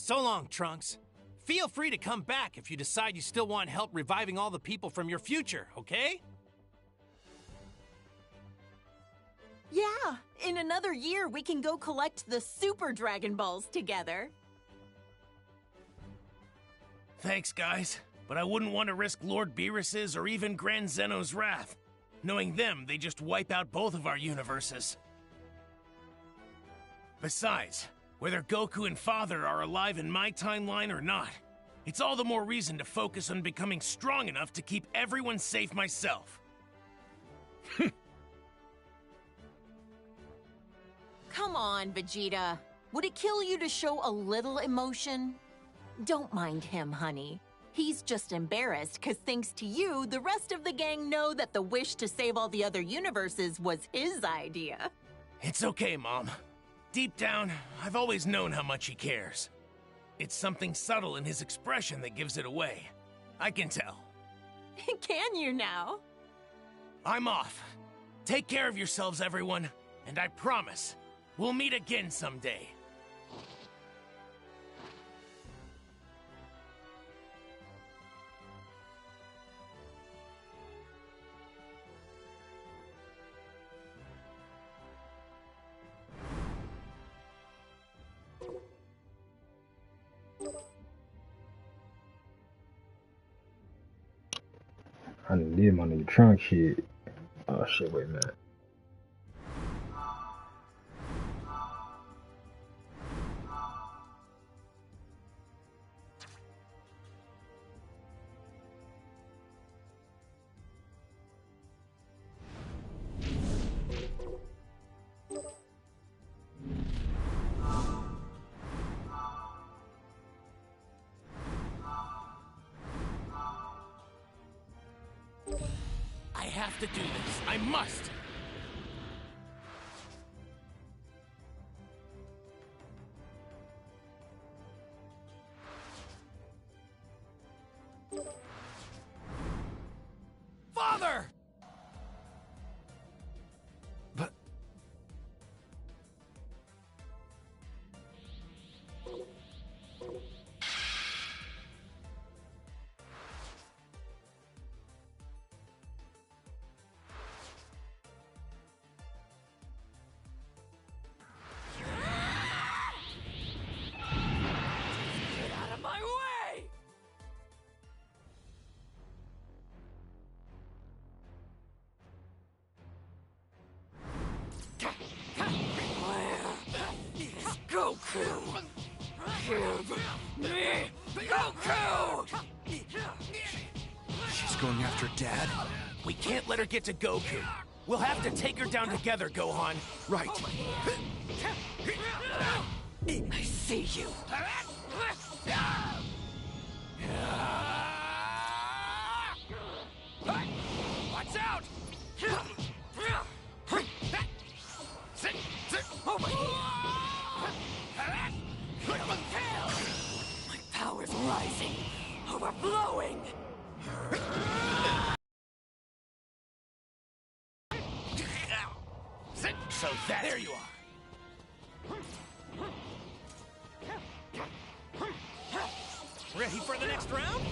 So long, Trunks. Feel free to come back if you decide you still want help reviving all the people from your future, okay? Yeah, in another year we can go collect the Super Dragon Balls together. Thanks, guys, but I wouldn't want to risk Lord Beerus's or even Grand Zeno's wrath. Knowing them, they just wipe out both of our universes. Besides, whether Goku and Father are alive in my timeline or not, it's all the more reason to focus on becoming strong enough to keep everyone safe myself. Come on, Vegeta. Would it kill you to show a little emotion? Don't mind him, honey. He's just embarrassed because thanks to you, the rest of the gang know that the wish to save all the other universes was his idea. It's okay, Mom. Deep down, I've always known how much he cares. It's something subtle in his expression that gives it away. I can tell. Can you now? I'm off. Take care of yourselves, everyone, and I promise, we'll meet again someday. I need my new trunk shit. Oh shit, wait a minute. I have to do this. I must! Father! But... Goku! Give me Goku! She's going after Dad? We can't let her get to Goku. We'll have to take her down together, Gohan. Right. I see you. Watch out! Oh my power's rising, overflowing. So there you are. Ready for the next round?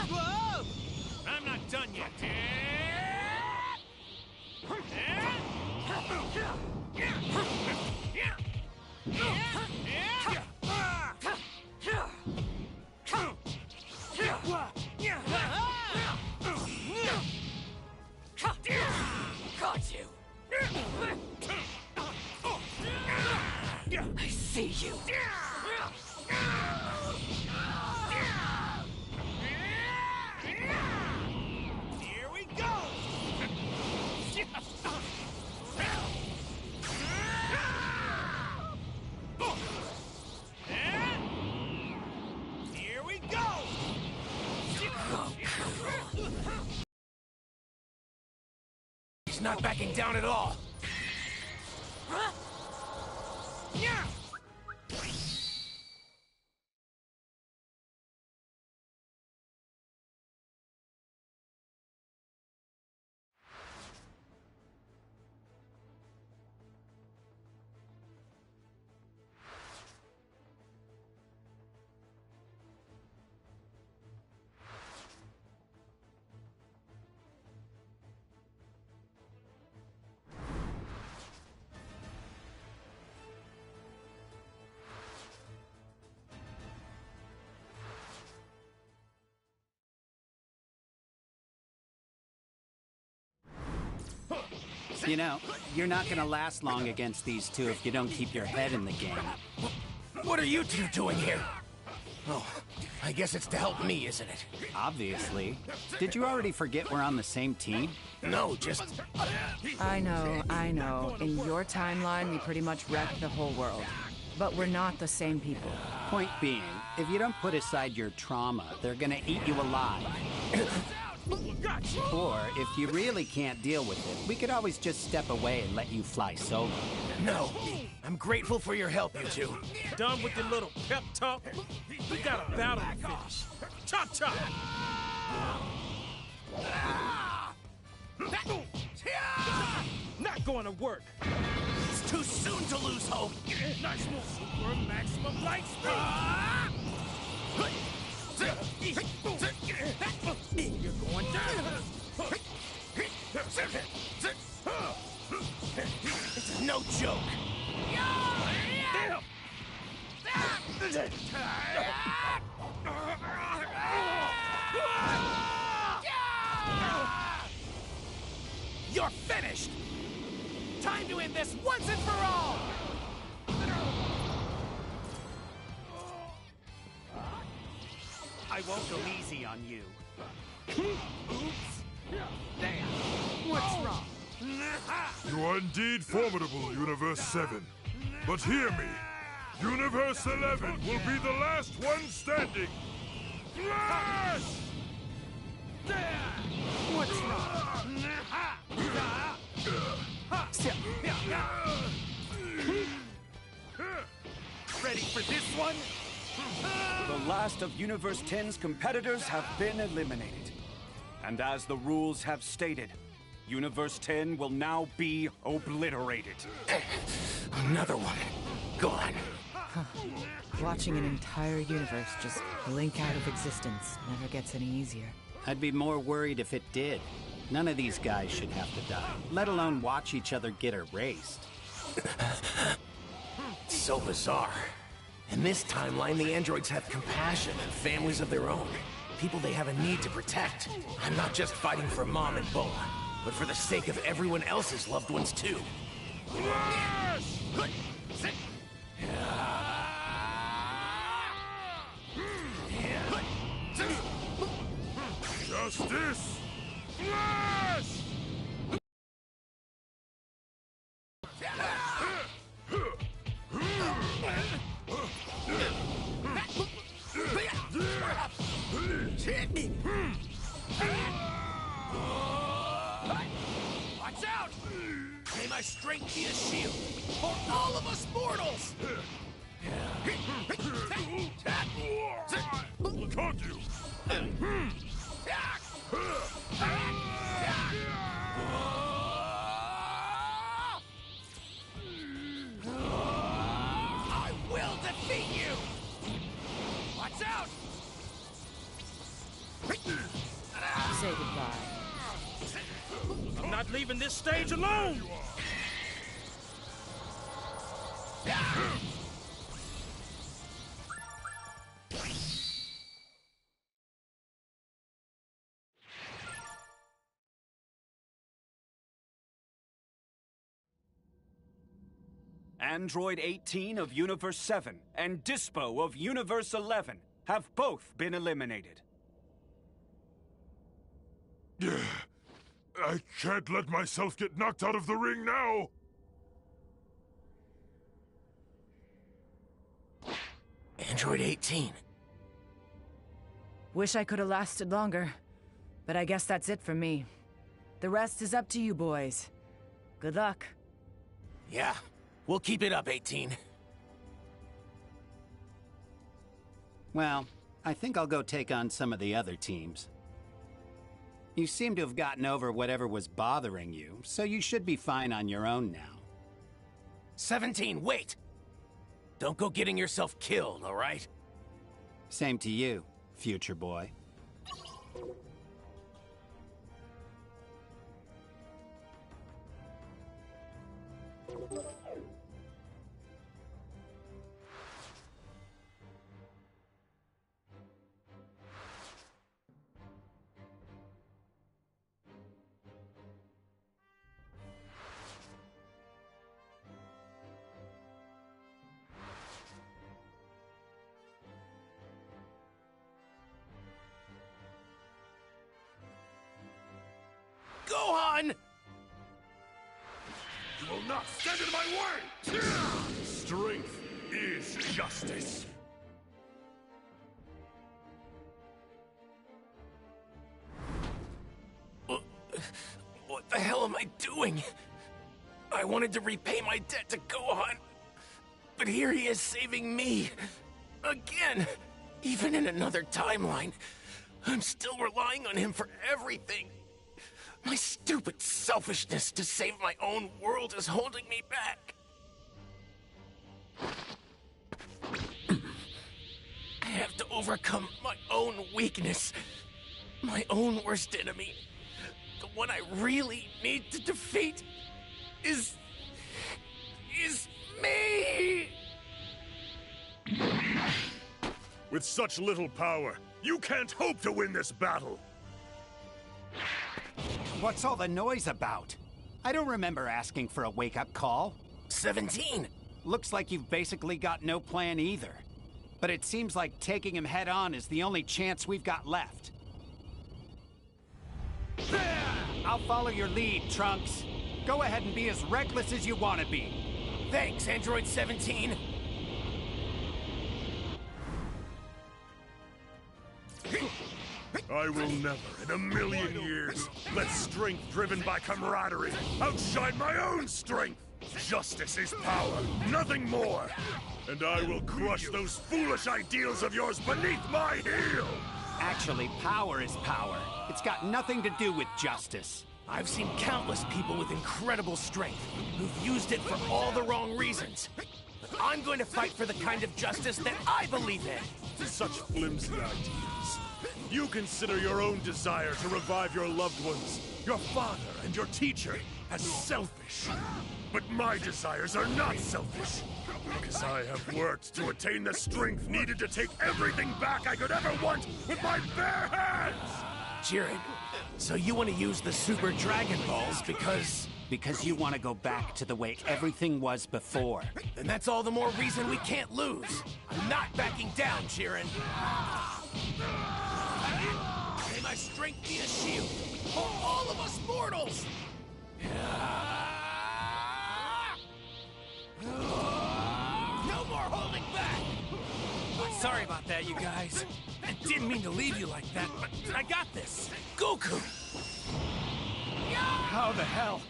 Whoa! I'm not done yet. Got you. I see you. Here we go! Here we go! not backing down at all. Yeah! You know, you're not gonna last long against these two if you don't keep your head in the game. What are you two doing here? Oh, I guess it's to help me, isn't it? Obviously. Did you already forget we're on the same team? No, just... I know. In your timeline, we pretty much wrecked the whole world. But we're not the same people. Point being, if you don't put aside your trauma, they're gonna eat you alive. Or, if you really can't deal with it, we could always just step away and let you fly solo. No. I'm grateful for your help, you two. Done with the little pep talk? We got a battle to finish. Chop chop! Not going to work. It's too soon to lose hope. Nice little super maximum light speed. You're going down. It's no joke. Damn. You're finished. Time to end this once and for all. I won't go easy on you. What's wrong? You are indeed formidable, Universe 7. But hear me. Universe 11 will be the last one standing. Flash! What's wrong? Ready for this one? The last of Universe 10's competitors have been eliminated. And as the rules have stated, Universe 10 will now be obliterated. Another one. Gone. Watching an entire universe just blink out of existence never gets any easier. I'd be more worried if it did. None of these guys should have to die, let alone watch each other get erased. So bizarre. In this timeline, the androids have compassion and families of their own. People they have a need to protect. I'm not just fighting for Mom and Boa, but for the sake of everyone else's loved ones, too. Justice! Flash! Watch out! May my strength be a shield for all of us mortals! Can't you? I will defeat you! Watch out! Say goodbye. I'm not leaving this stage alone! Android 18 of Universe 7 and Dispo of Universe 11 have both been eliminated. I can't let myself get knocked out of the ring now! Android 18. Wish I could have lasted longer, but I guess that's it for me. The rest is up to you boys. Good luck. Yeah, we'll keep it up, 18. Well, I think I'll go take on some of the other teams. You seem to have gotten over whatever was bothering you, so you should be fine on your own now. 17, wait! Don't go getting yourself killed, alright? Same to you, future boy. Gohan! You will not stand in my way! Strength is justice. What the hell am I doing? I wanted to repay my debt to Gohan, but here he is saving me. Again! Even in another timeline, I'm still relying on him for everything. My stupid selfishness to save my own world is holding me back. I have to overcome my own weakness. My own worst enemy. The one I really need to defeat is me! With such little power, you can't hope to win this battle! What's all the noise about? I don't remember asking for a wake-up call. 17! Looks like you've basically got no plan either. But it seems like taking him head-on is the only chance we've got left. I'll follow your lead, Trunks. Go ahead and be as reckless as you want to be. Thanks, Android 17! I will never, in a million years, let strength driven by camaraderie outshine my own strength! Justice is power, nothing more! And I will crush those foolish ideals of yours beneath my heel! Actually, power is power. It's got nothing to do with justice. I've seen countless people with incredible strength who've used it for all the wrong reasons. But I'm going to fight for the kind of justice that I believe in! Such flimsy ideas. You consider your own desire to revive your loved ones, your father and your teacher, as selfish. But my desires are not selfish. Because I have worked to attain the strength needed to take everything back I could ever want with my bare hands! Jiren, so you want to use the Super Dragon Balls because... Because you want to go back to the way everything was before. Then that's all the more reason we can't lose. I'm not backing down, Jiren. May my strength be a shield for all of us mortals! No more holding back! Sorry about that, you guys. I didn't mean to leave you like that, but I got this. Goku! How the hell?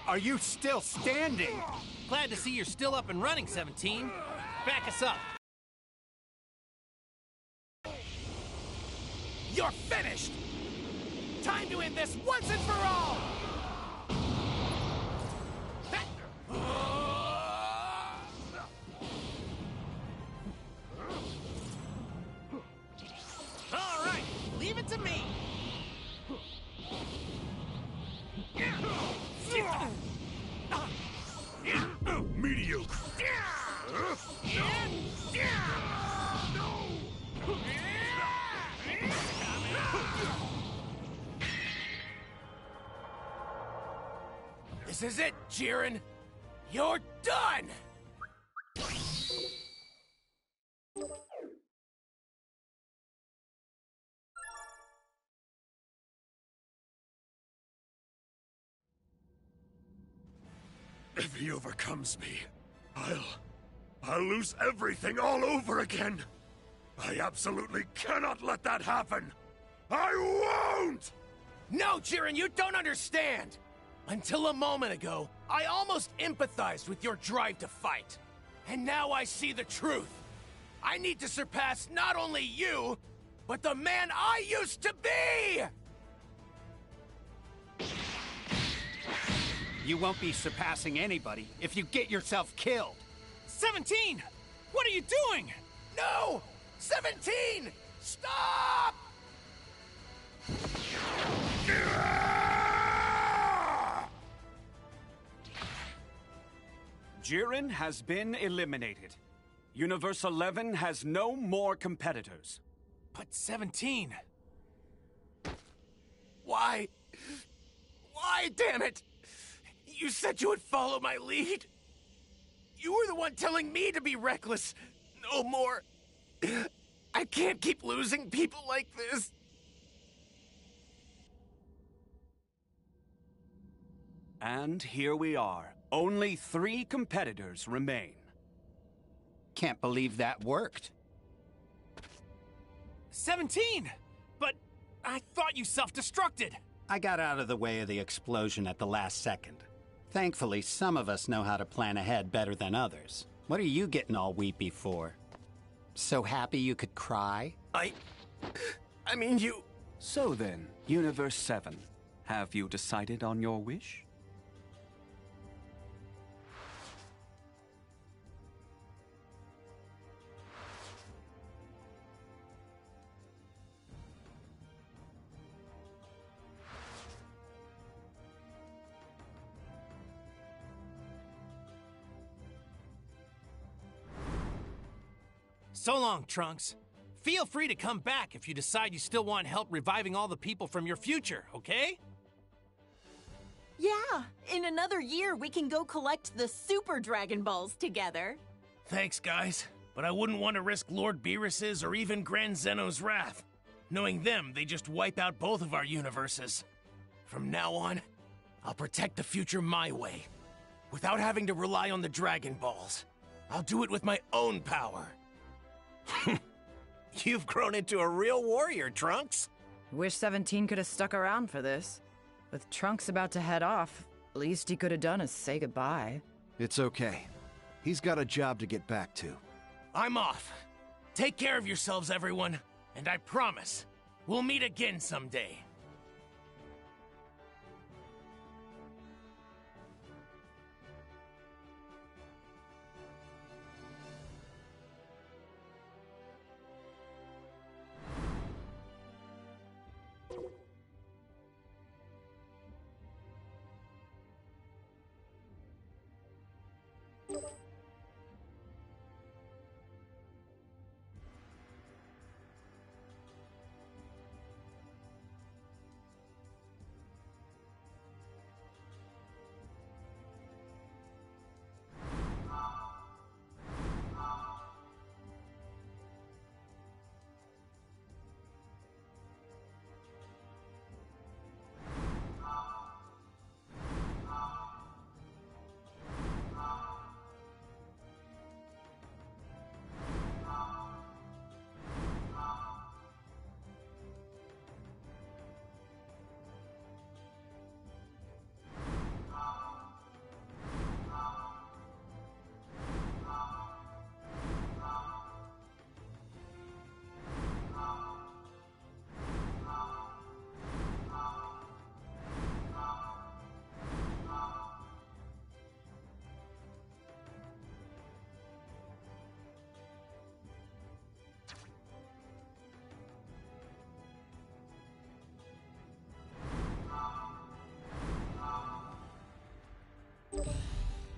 Are you still standing? Glad to see you're still up and running, 17. Back us up. You're finished! Time to end this once and for all! All right, leave it to me. Mediocre. This is it, Jiren. You're done! If he overcomes me, I'll lose everything all over again. I absolutely cannot let that happen. I won't! No, Jiren, you don't understand! Until a moment ago, I almost empathized with your drive to fight. And now I see the truth. I need to surpass not only you, but the man I used to be! You won't be surpassing anybody if you get yourself killed. 17! What are you doing? No! 17! Stop! Jiren has been eliminated. Universe 11 has no more competitors. But 17... Why? Why, damn it? You said you would follow my lead. You were the one telling me to be reckless. No more. I can't keep losing people like this. And here we are. Only 3 competitors remain. Can't believe that worked. 17! But I thought you self-destructed. I got out of the way of the explosion at the last second. Thankfully, some of us know how to plan ahead better than others. What are you getting all weepy for? So happy you could cry? I mean, you... So then, Universe 7, have you decided on your wish? So long, Trunks. Feel free to come back if you decide you still want help reviving all the people from your future, okay? Yeah, in another year we can go collect the Super Dragon Balls together. Thanks, guys. But I wouldn't want to risk Lord Beerus's or even Grand Zeno's wrath. Knowing them, they just wipe out both of our universes. From now on, I'll protect the future my way. Without having to rely on the Dragon Balls. I'll do it with my own power. You've grown into a real warrior, Trunks. Wish 17 could have stuck around for this. With Trunks about to head off, least he could have done is say goodbye. It's okay. He's got a job to get back to. I'm off. Take care of yourselves, everyone. And I promise, we'll meet again someday.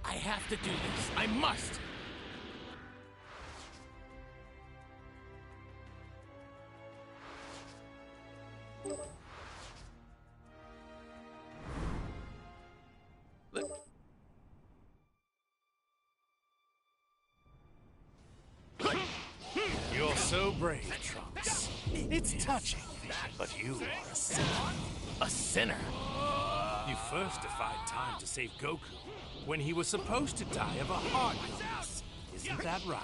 I have to do this. I must! You're so brave, Trunks. It's touching, but you are a sinner. A sinner? You first defied time to save Goku when he was supposed to die of a heart illness. Isn't that right?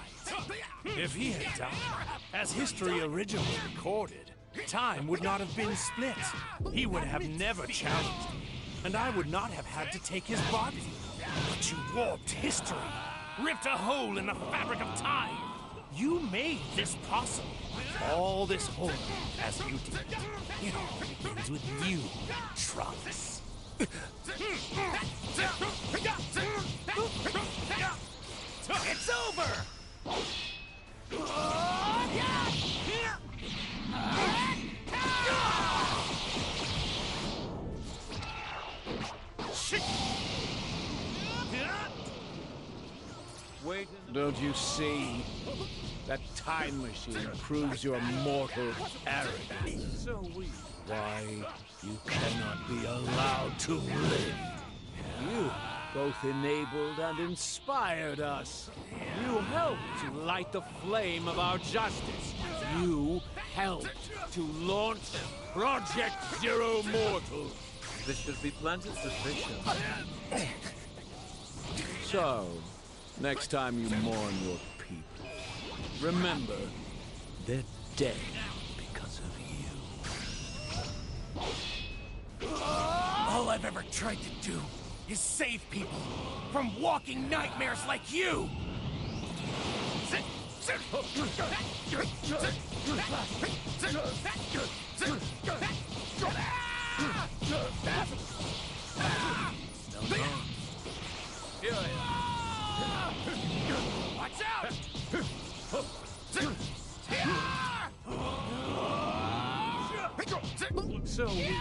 If he had died, as history originally recorded, time would not have been split. He would have never challenged me. and I would not have had to take his body. But you warped history, ripped a hole in the fabric of time. You made this possible. All this horror, as you did. It all begins with you, Trunks. It's over! Wait, don't you see? That time machine proves your mortal arrogance. So weak. Why, you cannot be allowed to live. You both enabled and inspired us. You helped to light the flame of our justice. You helped to launch Project Zero Mortal. This should be planted suspicion. So, next time you mourn your people, remember, they're dead because of you. All I've ever tried to do is save people from walking nightmares like you! Watch out! Looks so weak.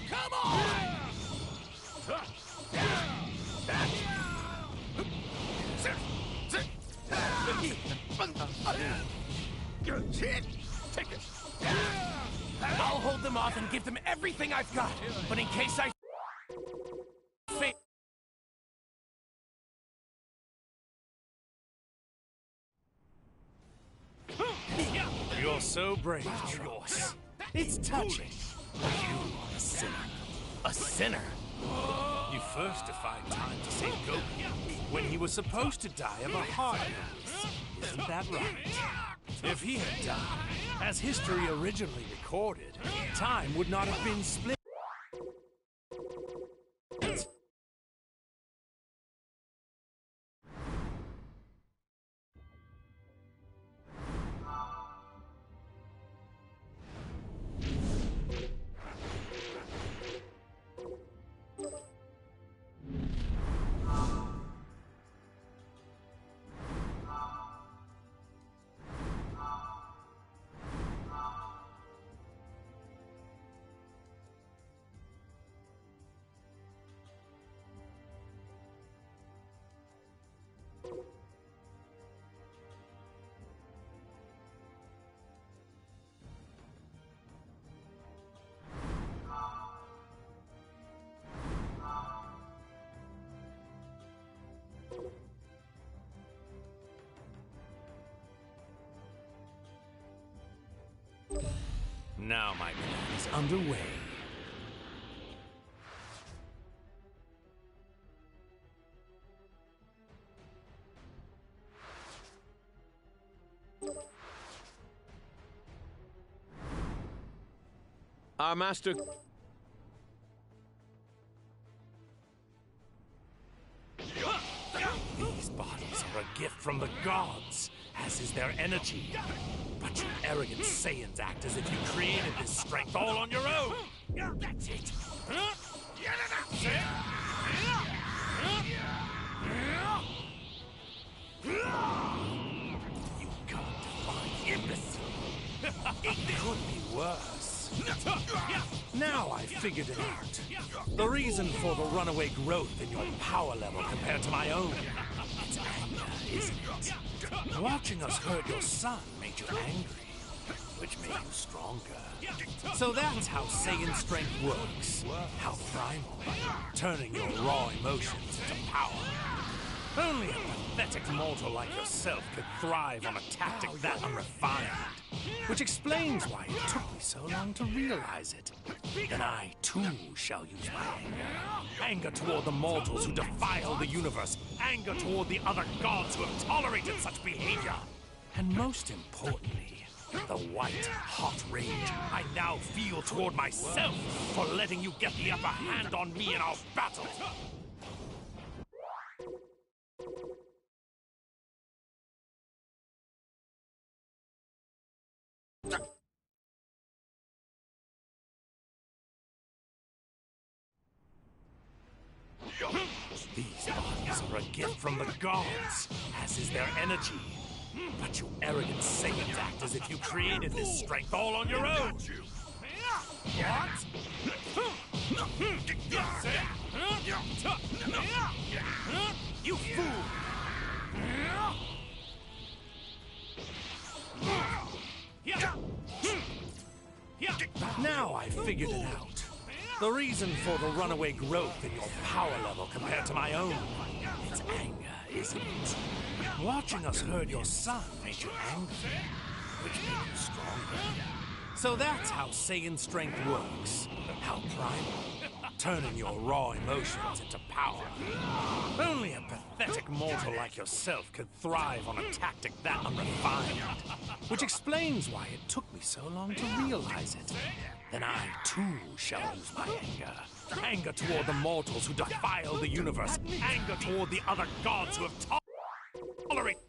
Come on! Take it. I'll hold them off and give them everything I've got. But in case I fail. You're so brave, Trunks. It's touching. You are a sinner. A sinner? You first defied time to save Goku when he was supposed to die of a heart illness. Isn't that right? If he had died, as history originally recorded, time would not have been split. Now my plan is underway. Our master... These bodies are a gift from the gods, as is their energy. But you arrogant Saiyans act as if you created this strength all on your own. That's it. You god-defying imbecile. It could be worse. Now I've figured it out. The reason for the runaway growth in your power level compared to my own. It's anger, isn't it? Watching us hurt your son made you angry, which made you stronger. So that's how Saiyan strength works. How primal. Turning your raw emotions into power. Only a pathetic mortal like yourself could thrive on a tactic that unrefined. Which explains why it took me so long to realize it. Then I, too, shall use my anger. Anger toward the mortals who defile the universe. Anger toward the other gods who have tolerated such behavior. And most importantly, the white, hot rage I now feel toward myself for letting you get the upper hand on me in our battle. These bodies are a gift from the gods, as is their energy. But you arrogant Saiyans act as if you created this strength all on your own. What? You fool! Now I figured it out. The reason for the runaway growth in your power level compared to my own. It's anger, isn't it? Watching us hurt your son made you angry, which made you stronger. So that's how Saiyan strength works. How primal. Turning your raw emotions into power. Only a pathetic mortal like yourself could thrive on a tactic that unrefined. Which explains why it took me so long to realize it. Then I, too, shall lose my anger. Anger toward the mortals who defile the universe. Anger toward the other gods who have tolerated.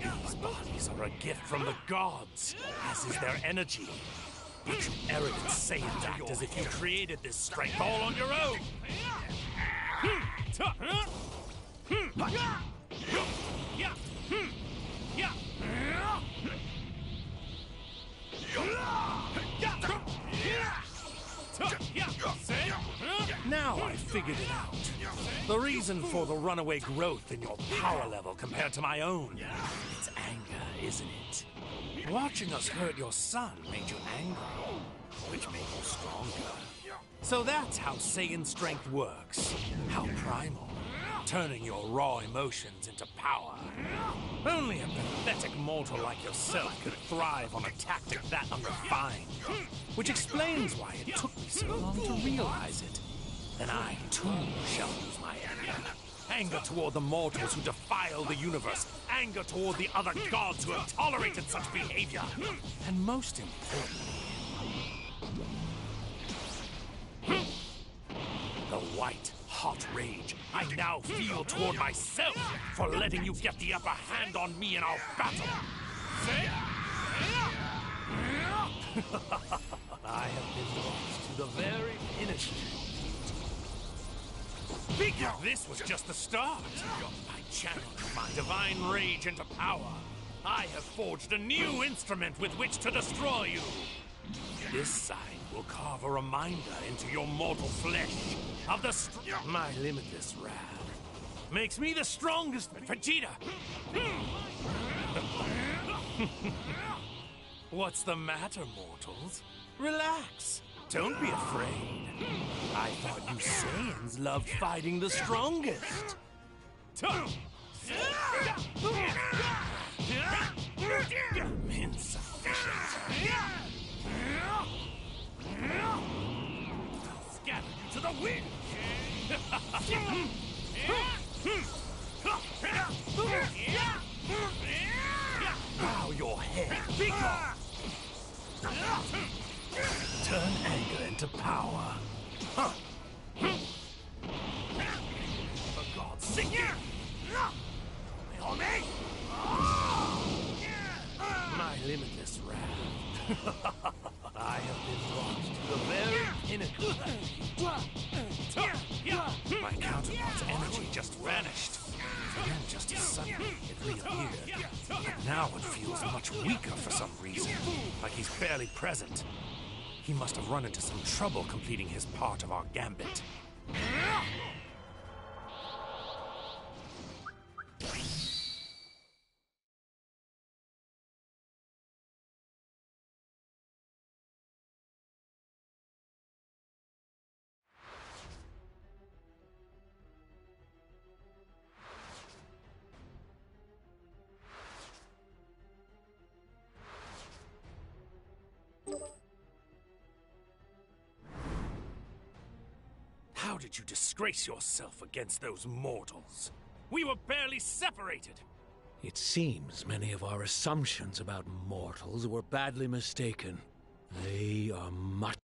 These bodies are a gift from the gods, as is their energy. But you arrogant Saiyans act as if you created this strength all on your own. Now I figured it out. The reason for the runaway growth in your power level compared to my own. It's anger, isn't it? Watching us hurt your son made you angry, which made you stronger. So that's how Saiyan strength works. How primal. Turning your raw emotions into power. Only a pathetic mortal like yourself could thrive on a tactic that unrefined. Which explains why it took me so long to realize it. Then I, too, shall lose my anger. Anger toward the mortals who defile the universe. Anger toward the other gods who have tolerated such behavior. And most importantly, the white, hot rage I now feel toward myself for letting you get the upper hand on me in our battle. I have been lost to the very finish. This was just the start. I channeled my divine rage into power. I have forged a new instrument with which to destroy you. This sign will carve a reminder into your mortal flesh of the my limitless wrath. Makes me the strongest Vegeta. What's the matter, mortals? Relax. Don't be afraid. I thought you Saiyans loved fighting the strongest. Insufficient. Scatter you to the wind! Bow your head. Be gone! Turn anger into power. For God's sake! My limitless wrath. I have been brought to the very pinnacle. My counterpart's energy just vanished. And then just as suddenly it reappeared. But now it feels much weaker for some reason. Like he's barely present. He must have run into some trouble completing his part of our gambit. did you disgrace yourself against those mortals? We were barely separated. It seems many of our assumptions about mortals were badly mistaken. They are much...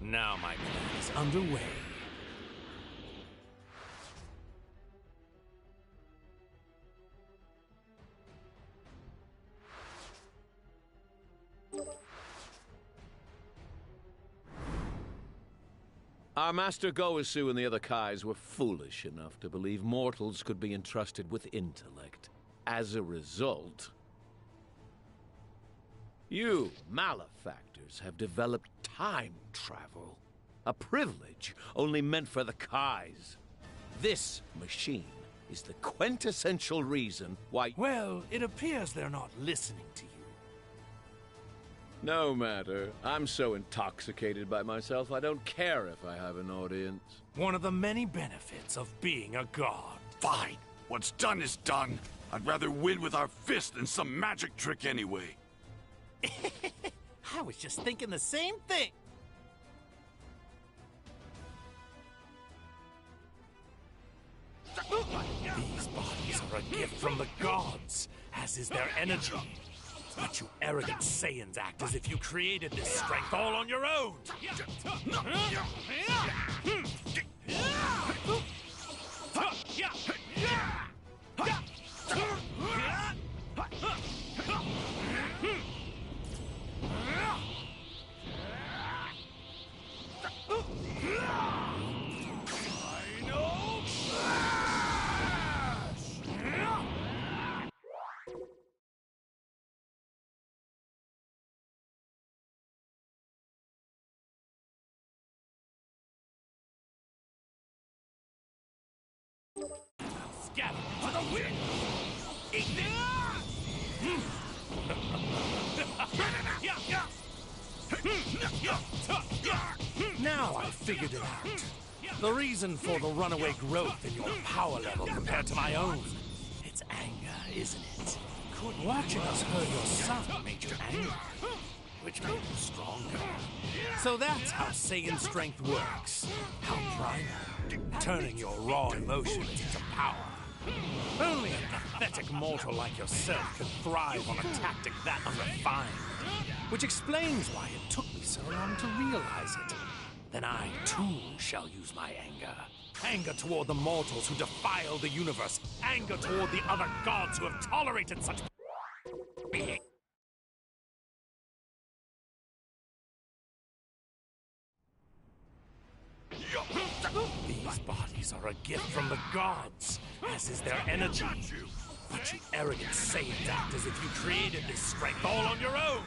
Now my plan is underway. Our master Goasu and the other Kais were foolish enough to believe mortals could be entrusted with intellect. As a result, you malefactors have developed time travel. A privilege only meant for the Kais. This machine is the quintessential reason why... Well, it appears they're not listening to you. No matter. I'm so intoxicated by myself, I don't care if I have an audience. One of the many benefits of being a god. Fine. What's done is done. I'd rather win with our fist than some magic trick anyway. I was just thinking the same thing. These bodies are a gift from the gods, as is their energy. But you arrogant Saiyans act as if you created this strength all on your own. Scatter to the wind! Eat Now I figured it out. The reason for the runaway growth in your power level compared to my own. It's anger, isn't it? Watching us hurt your son made you angry, which made you stronger. So that's how Saiyan strength works. How primal, turning your raw emotions into power. Only a pathetic mortal like yourself can thrive on a tactic that unrefined. Which explains why it took me so long to realize it. Then I, too, shall use my anger. Anger toward the mortals who defile the universe. Anger toward the other gods who have tolerated such behavior. These bodies are a gift from the gods, as is their energy. But you arrogant Saiyans act as if you created this strength all on your own.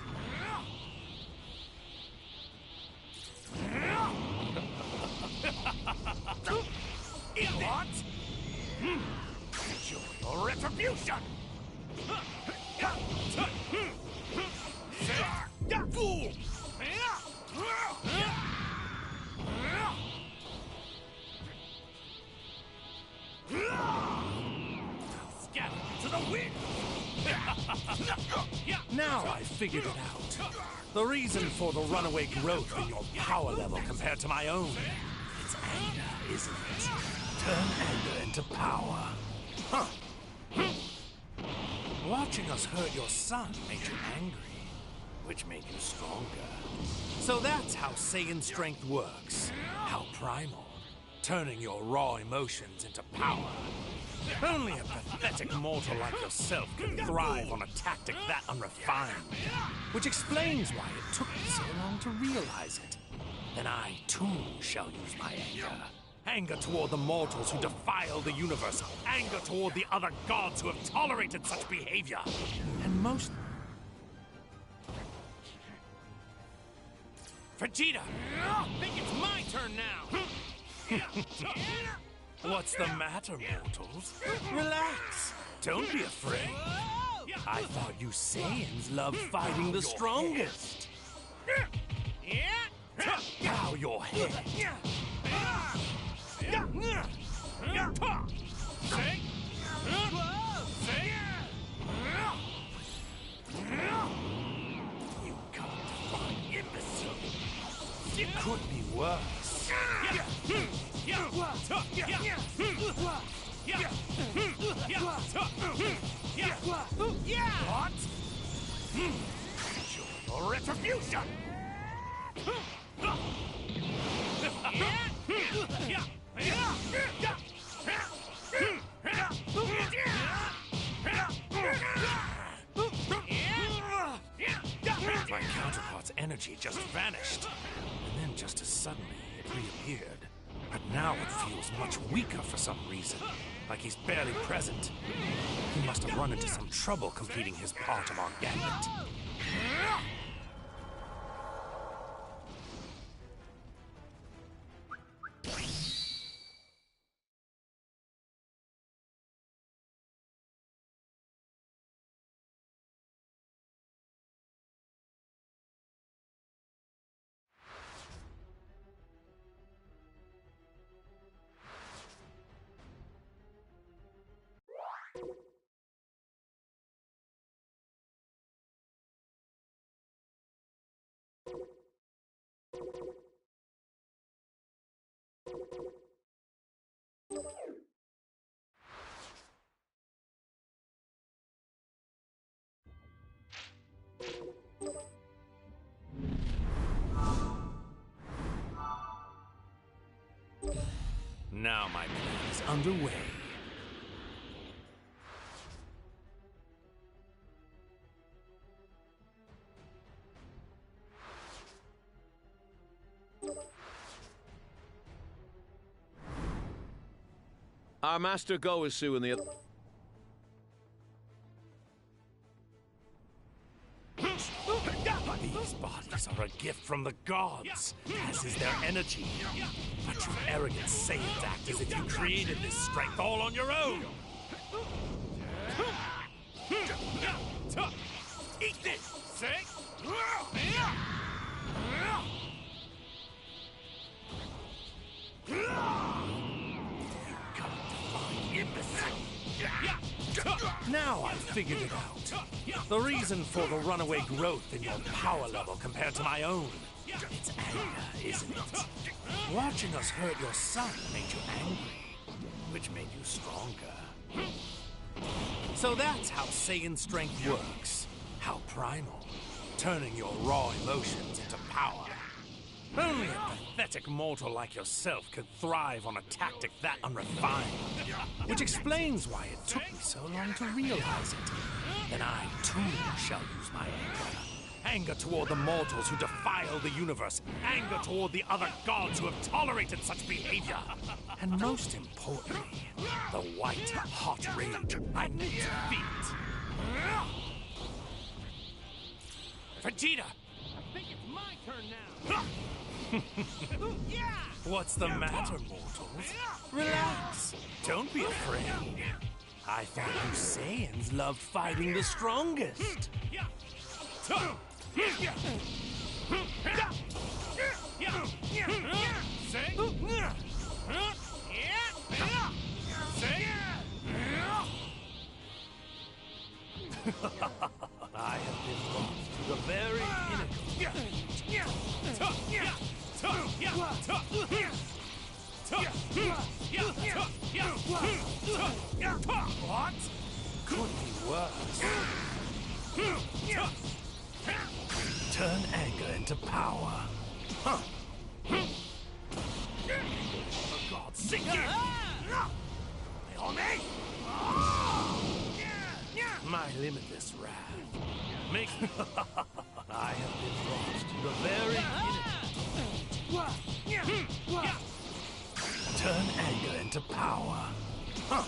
What? Enjoy your retribution! Fool! Scatter to the wind! Now I figured it out. The reason for the runaway growth in your power level compared to my own. It's anger, isn't it? Turn anger into power. Huh. Watching us hurt your son made you angry, which made you stronger. So that's how Saiyan strength works. How primal, turning your raw emotions into power. Only a pathetic mortal like yourself can thrive on a tactic that unrefined. Which explains why it took me so long to realize it. Then I, too, shall use my anger. Anger toward the mortals who defile the universe. Anger toward the other gods who have tolerated such behavior. And most... Vegeta! I think it's my turn now! What's the matter, mortals? Relax. Don't be afraid. I thought you Saiyans loved fighting the strongest. Bow your head. You godlike imbecile. It could be worse. What? Your retribution! My counterpart's energy just vanished, and then just as suddenly it reappeared. But now it feels much weaker for some reason, like he's barely present. He must have run into some trouble completing his part of our gambit. Now my plan is underway. Our master Goasu and the other... These bodies are a gift from the gods, as is their energy. But you arrogant Saiyans act as if you created this strength all on your own. Eat this! Now I've figured it out. The reason for the runaway growth in your power level compared to my own. It's anger, isn't it? Watching us hurt your son made you angry, which made you stronger. So that's how Saiyan strength works. How primal. Turning your raw emotions into power. Only a pathetic mortal like yourself could thrive on a tactic that unrefined. Which explains why it took me so long to realize it. Then I, too, shall use my anger. Anger toward the mortals who defile the universe. Anger toward the other gods who have tolerated such behavior. And most importantly, the white, hot rage I need to feed. Vegeta! I think it's my turn now. What's the matter, mortals? Relax. Don't be afraid. I thought you Saiyans loved fighting the strongest. I have been brought to the very pinnacle. What? Could be worse. Turn anger into power. Huh. For God's sake! My limitless wrath makes I have been brought to the very pinnacle. Turn anger into power. Huh.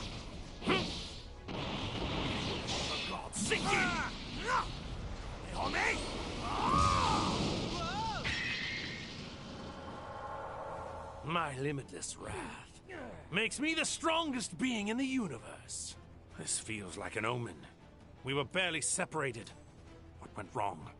For God's sake! My limitless wrath makes me the strongest being in the universe. This feels like an omen. We were barely separated. What went wrong?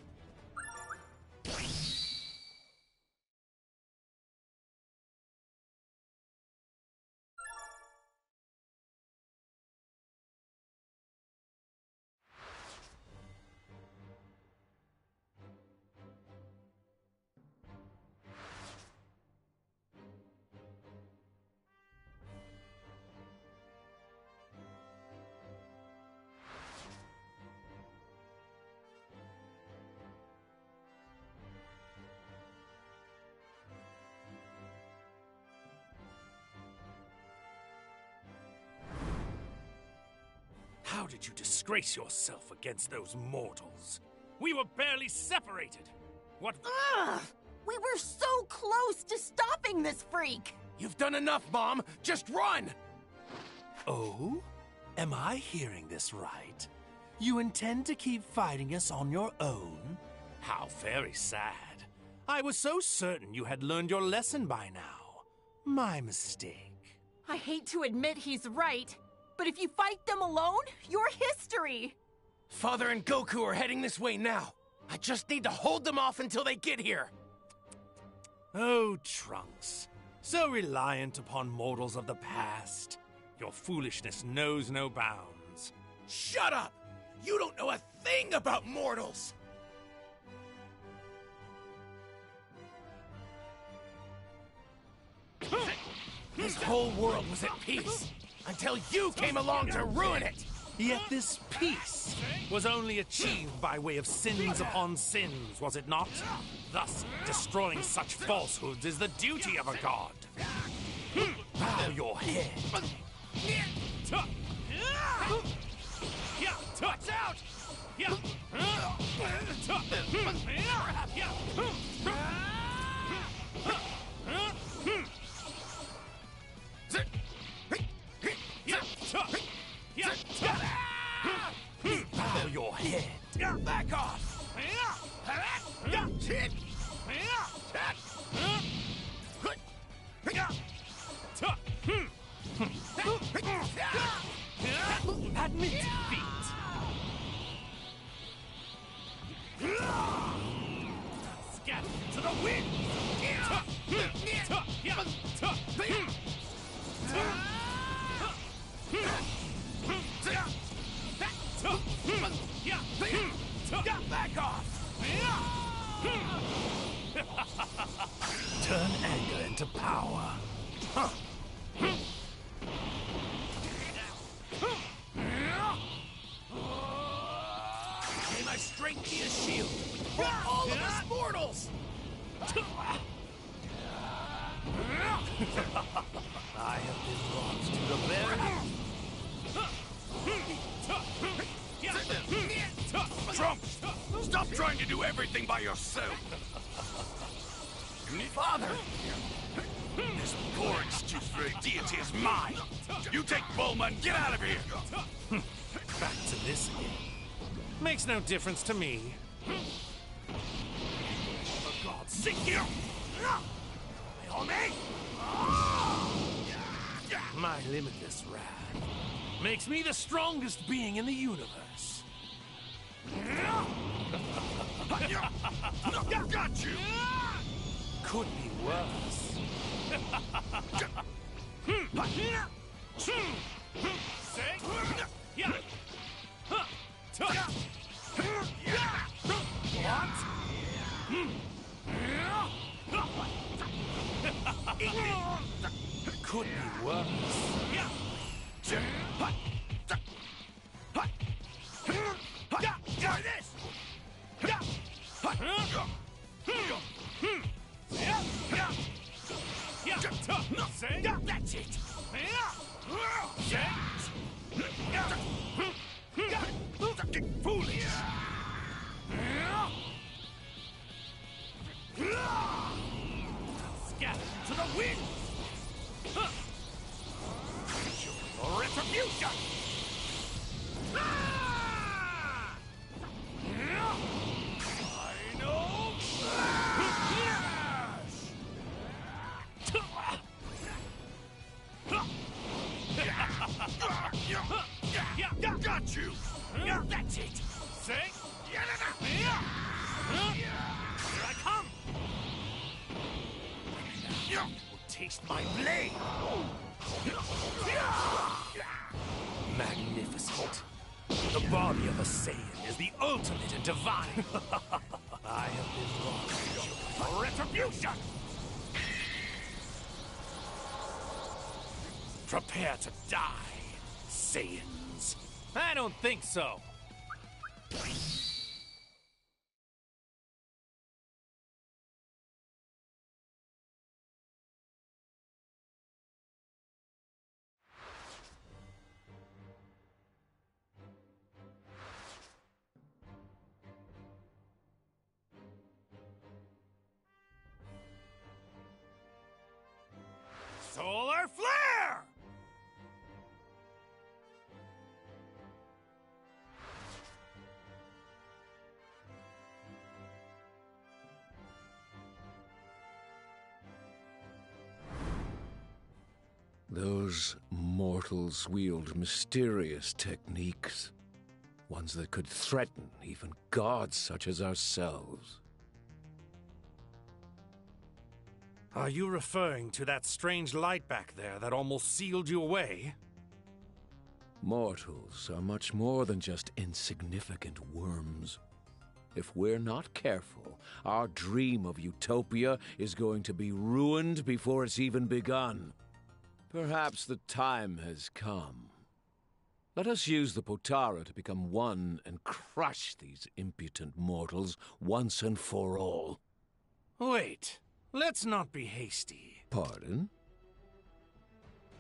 How did you disgrace yourself against those mortals? We were barely separated. What? Ugh! We were so close to stopping this freak! You've done enough, Mom! Just run! Oh? Am I hearing this right? You intend to keep fighting us on your own? How very sad. I was so certain you had learned your lesson by now. My mistake. I hate to admit he's right, but if you fight them alone, you're history! Father and Goku are heading this way now. I just need to hold them off until they get here. Oh, Trunks. So reliant upon mortals of the past. Your foolishness knows no bounds. Shut up! You don't know a thing about mortals! This whole world was at peace, until you came along to ruin it! Yet this peace was only achieved by way of sins upon sins, was it not? Thus, destroying such falsehoods is the duty of a god. Bow your head. Watch out! Bow your head. Back off! Admit defeat. Scatter to the wind. Back off! Turn anger into power. May my strength be a shield for all of us mortals! I have been brought to the very... Trunks, stop trying to do everything by yourself! Father! This poor excuse for a deity is mine! You take Bulma and get out of here! Back to this again. Makes no difference to me. For God's sake, you! My limitless wrath makes me the strongest being in the universe. Got you! Could be worse. Could be worse. Try this! That's it! Foolish! Scatter to the wind! Your retribution! Final Got you! That's it! Say? Here I come! Will taste my blade! Magnificent! The body of a Saiyan is the ultimate and divine! I have been wrong. For retribution! Prepare to die, Saiyans. I don't think so. Those mortals wield mysterious techniques. Ones that could threaten even gods such as ourselves. Are you referring to that strange light back there that almost sealed you away? Mortals are much more than just insignificant worms. If we're not careful, our dream of utopia is going to be ruined before it's even begun. Perhaps the time has come. Let us use the Potara to become one and crush these impotent mortals once and for all. Wait, let's not be hasty. Pardon?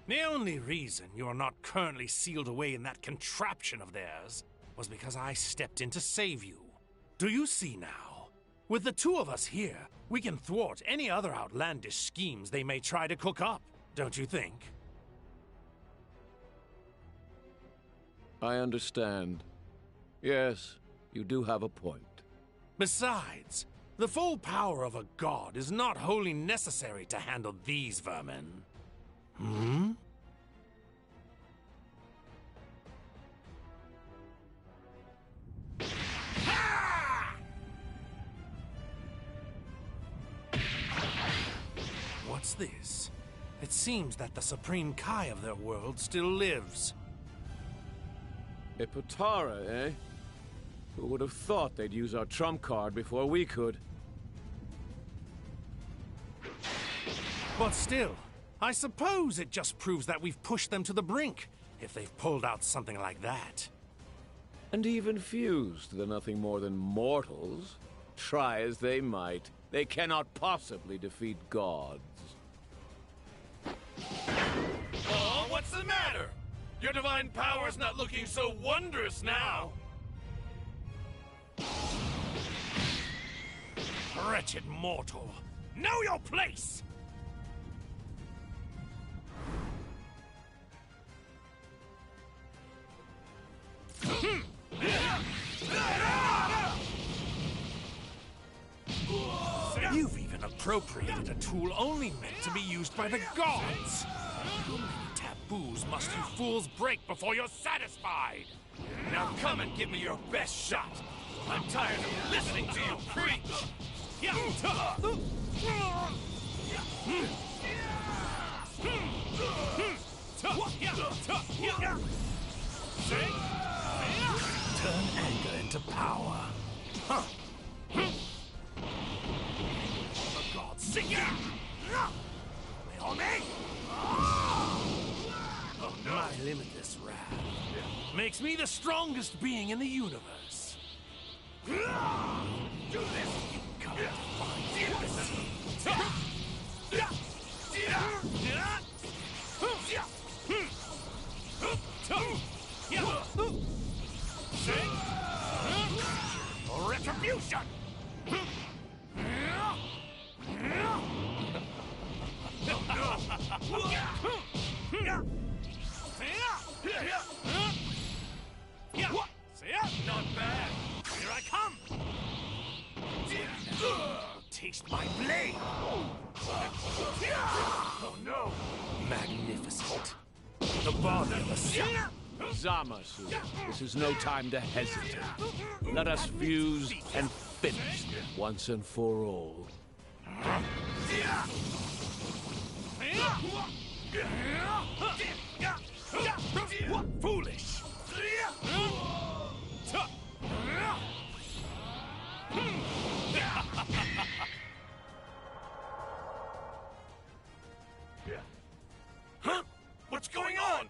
The only reason you're not currently sealed away in that contraption of theirs was because I stepped in to save you. Do you see now? With the two of us here, we can thwart any other outlandish schemes they may try to cook up, don't you think? I understand. Yes, you do have a point. Besides, the full power of a god is not wholly necessary to handle these vermin. Hmm? What's this? It seems that the Supreme Kai of their world still lives. A Potara, eh? Who would have thought they'd use our trump card before we could? But still, I suppose it just proves that we've pushed them to the brink, if they've pulled out something like that. And even fused, they're nothing more than mortals. Try as they might, they cannot possibly defeat gods. Oh, what's the matter? Your divine power's not looking so wondrous now. Wretched mortal, know your place! You've even appropriated a tool only meant to be used by the gods! How many taboos must you fools break before you're satisfied? Now come and give me your best shot. I'm tired of listening to you preach. Turn anger into power. For God's sake! My limitless wrath makes me the strongest being in the universe. Do this, you confined imbecile! For retribution! Not bad. Here I come! Taste my blade! Oh no! Magnificent. The body of a sinner! Zamasu, this is no time to hesitate. Let us fuse and finish once and for all. Foolish! Huh? What's going on?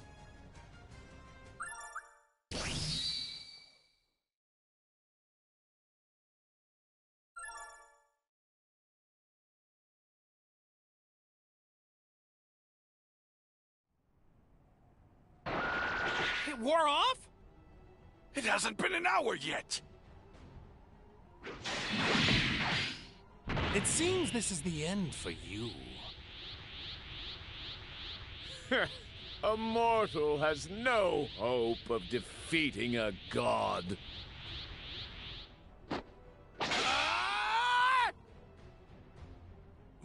It wore off? It hasn't been an hour yet. It seems this is the end for you. A mortal has no hope of defeating a god.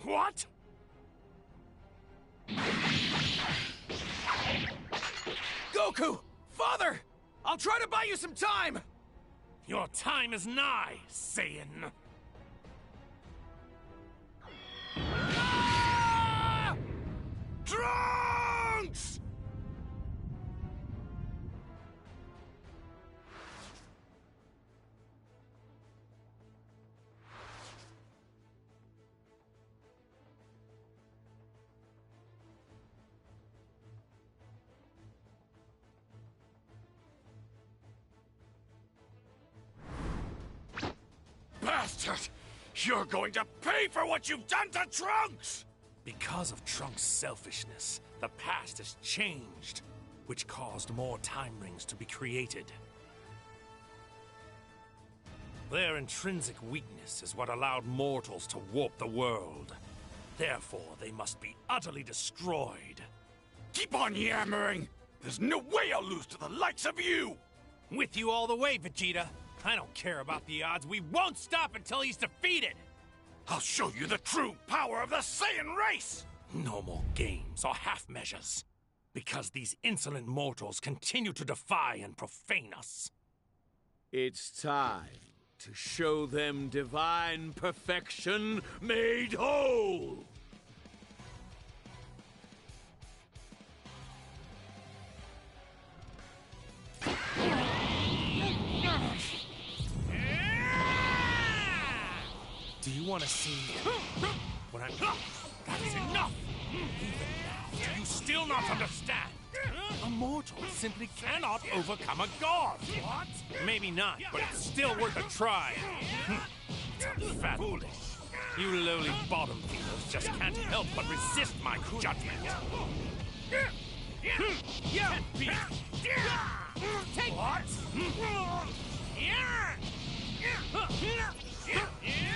What? Goku! Father! I'll try to buy you some time! Your time is nigh, Saiyan. Ah! Trunks! Bastard! You're going to pay for what you've done to Trunks! Because of Trunks' selfishness, the past has changed, which caused more time rings to be created. Their intrinsic weakness is what allowed mortals to warp the world. Therefore, they must be utterly destroyed. Keep on yammering! There's no way I'll lose to the likes of you! With you all the way, Vegeta. I don't care about the odds. We won't stop until he's defeated! I'll show you the true power of the Saiyan race! No more games or half measures. Because these insolent mortals continue to defy and profane us. It's time to show them divine perfection made whole! Do you want to see what I'm... That is enough! Even now, do you still not understand? A mortal simply cannot overcome a god! What? Maybe not, but it's still worth a try. It's unfathomable. You lowly bottom feeders just can't help but resist my judgment. Can't be. Take what?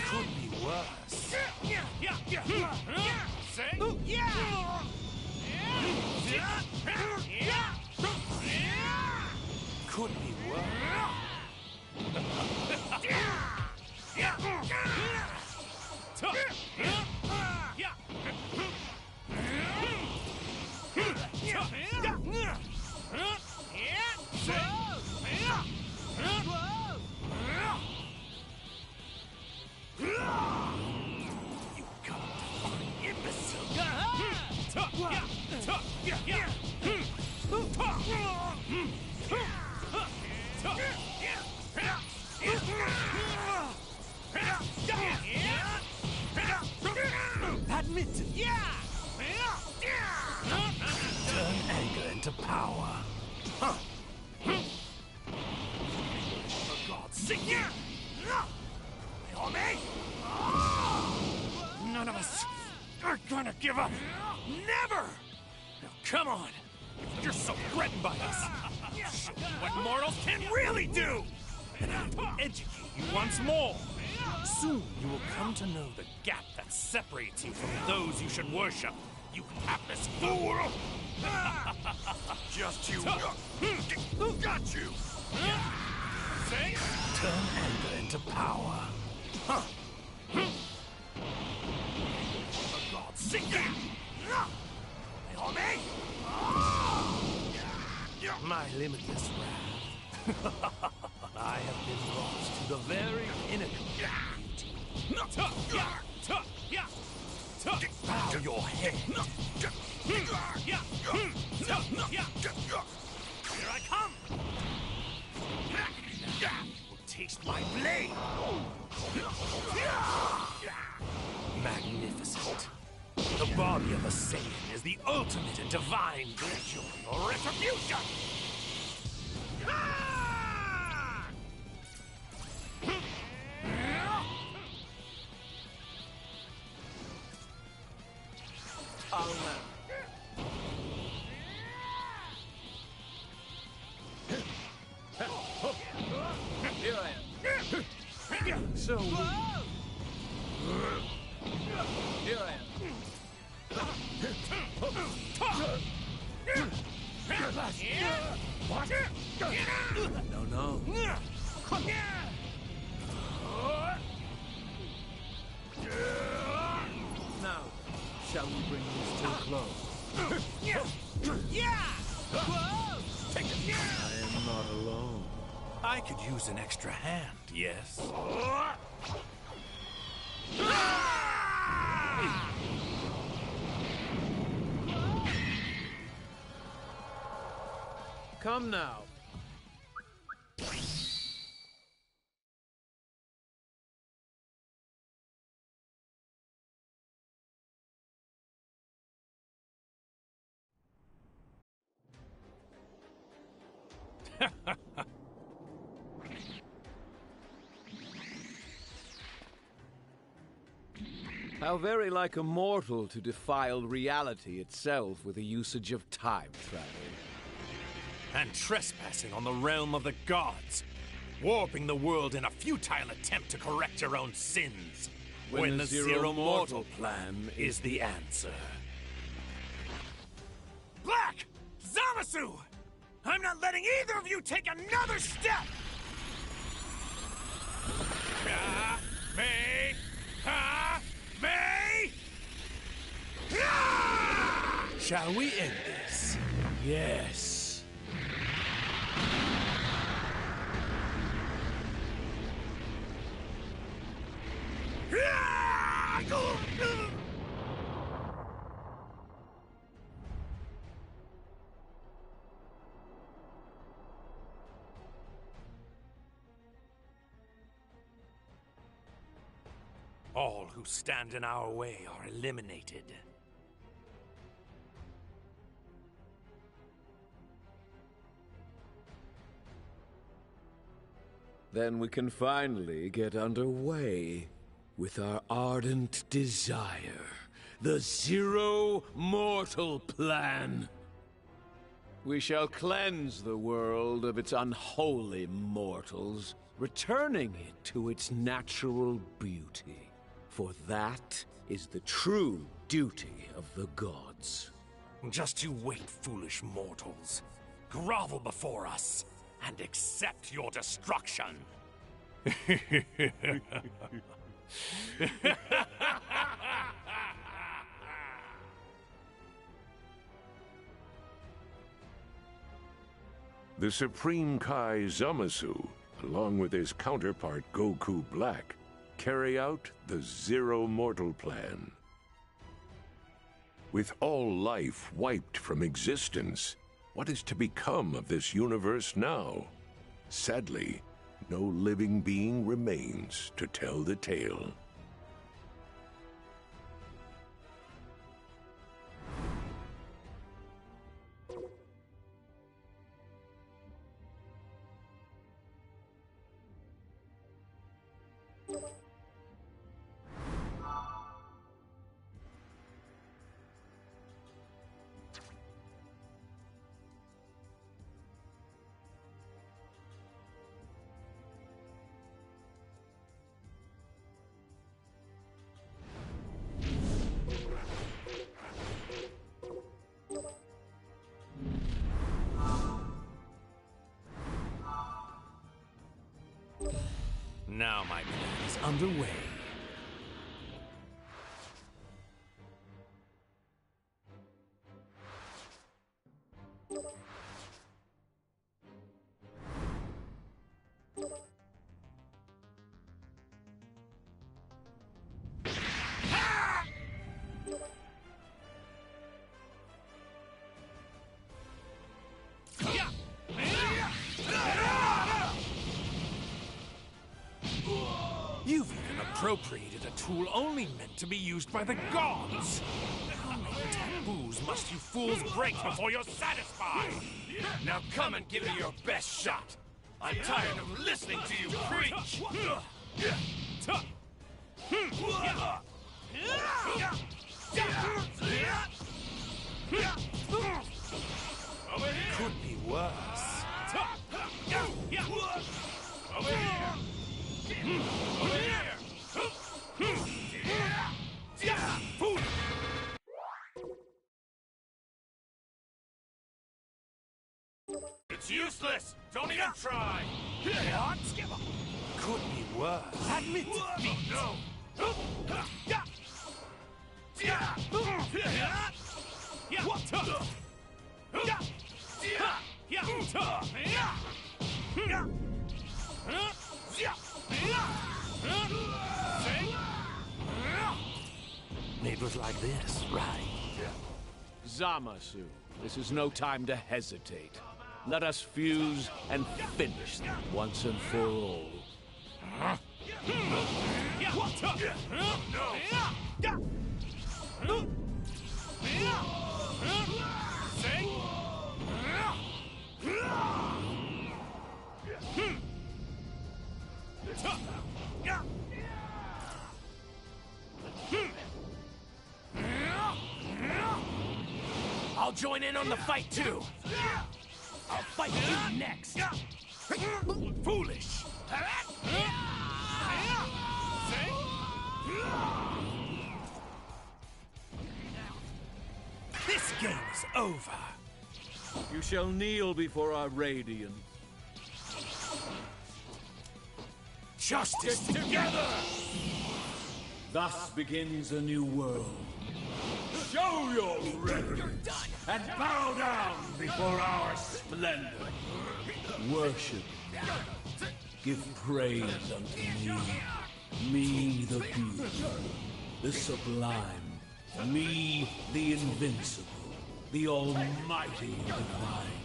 Could be worse. Say? Could be Badminton! Turn anger into power. For God's sake! None of us are gonna give up! Never! Now come on! If you're so threatened by us, show me what mortals can really do! And I will educate you once more! Soon you will come to know the gap that separates you from those you should worship, you hapless fool! Just you. Got you! Say? Turn anger into power. For God's sake! My limitless wrath. I have been brought to the very pinnacle of beauty. Bow your head. Here I come. You will taste my blade. Magnificent. The body of a Saiyan is the ultimate in divine pleasure or retribution. Here I am. So weak. Here I am. What? No. Now, shall we bring this to a close? Take it. not alone. I could use an extra hand, yes. Come now. How very like a mortal to defile reality itself with the usage of time travel. And trespassing on the realm of the gods. Warping the world in a futile attempt to correct your own sins. When the Zero Mortal plan is the answer. Black! Zamasu! I'm not letting either of you take another step! Me! Me! Shall we end this? Yes. All who stand in our way are eliminated. Then we can finally get underway with our ardent desire, the Zero Mortal Plan. We shall cleanse the world of its unholy mortals, returning it to its natural beauty. For that is the true duty of the gods. Just you wait, foolish mortals. Grovel before us, and accept your destruction. The Supreme Kai Zamasu, along with his counterpart Goku Black, carry out the Zero Mortal Plan. With all life wiped from existence, what is to become of this universe now? Sadly, no living being remains to tell the tale. Now my plan is underway. You've even appropriated a tool only meant to be used by the gods! How many taboos must you fools break before you're satisfied? Now come and give me your best shot! I'm tired of listening to you preach! Could be worse. Over here! Over here! It's useless! Don't even try! What? Could be worse. Admit defeat! No! It was like this, right? Zamasu, this is no time to hesitate. Let us fuse and finish them once and for all. I'll join in on the fight too. I'll fight you next. Foolish! This game is over. You shall kneel before our Radiant. Justice together! Thus begins a new world. Show your reverence and bow down before our splendor. Worship me. Give praise unto me the beautiful, the sublime, me the invincible, the almighty divine.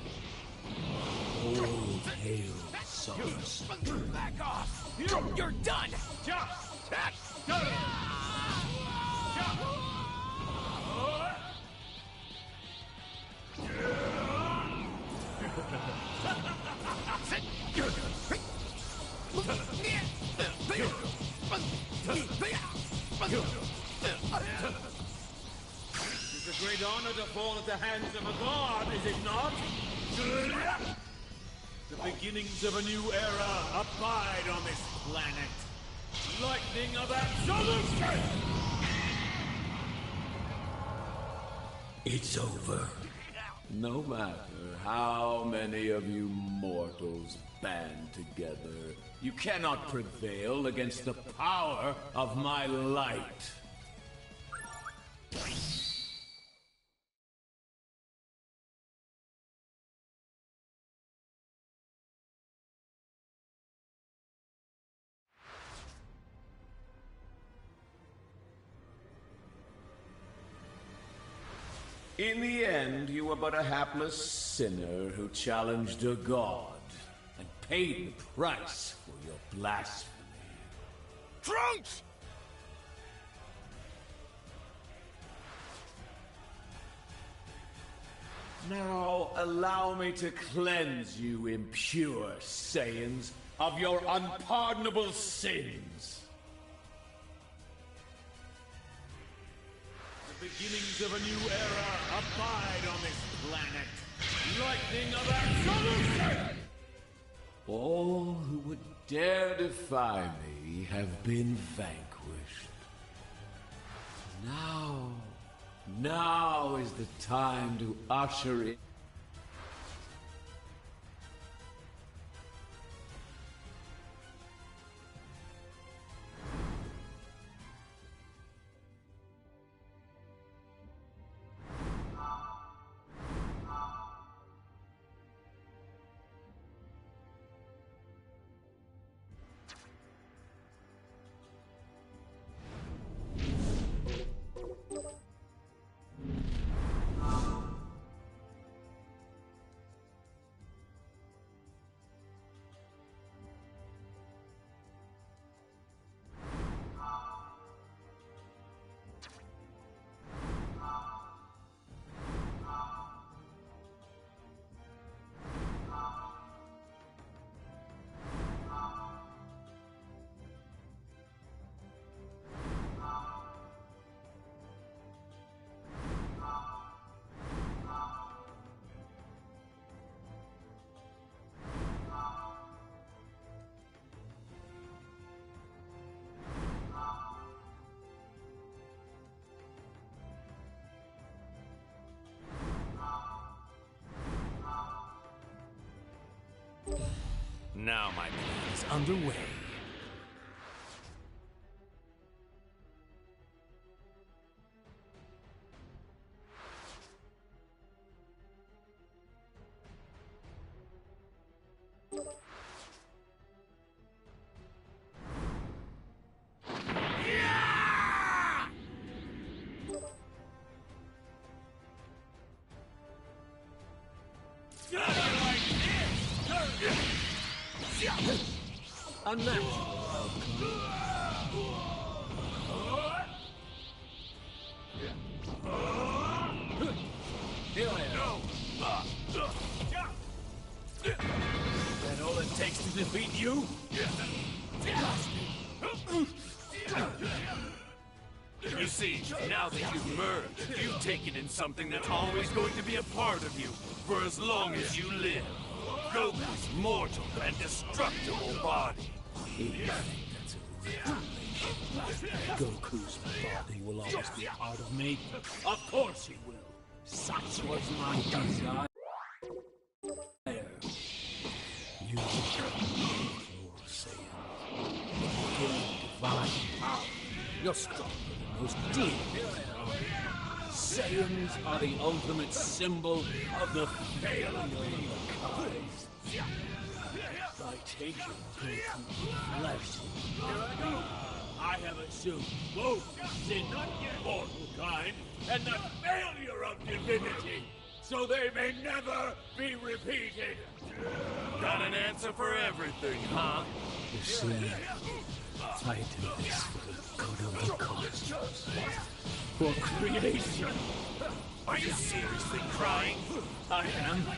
All hail Solace. Back off! You're done! It's a great honor to fall at the hands of a god, is it not? The beginnings of a new era abide on this planet. Lightning of absolution! It's over. No matter how many of you mortals band together, you cannot prevail against the power of my light. In the end, you were but a hapless sinner who challenged a god and paid the price for your blasphemy. Trunks! Now, allow me to cleanse you, impure Saiyans, of your unpardonable sins. The beginnings of a new era abide on this planet. Lightning of absolution! All who would dare defy me have been vanquished. Now is the time to usher in. Now my plan is underway. A natural outcome. Here I am. That all it takes to defeat you? You see, now that you've merged, you've taken in something that's always going to be a part of you for as long as you live. Goku's mortal and destructible body. Goku's body will always be a part of me. Of course he will. Such was my desire. You become Lord Saiyan. Divine power. You're stronger than most demons. Saiyans are the ultimate symbol of the failure of the kind. By taking Goku's flesh, I have assumed both the sin of mortal kind and the failure of divinity, so they may never be repeated. Got an answer for everything, huh? You see, I do this for the good of the cosmos, for creation. Are you seriously crying? I am.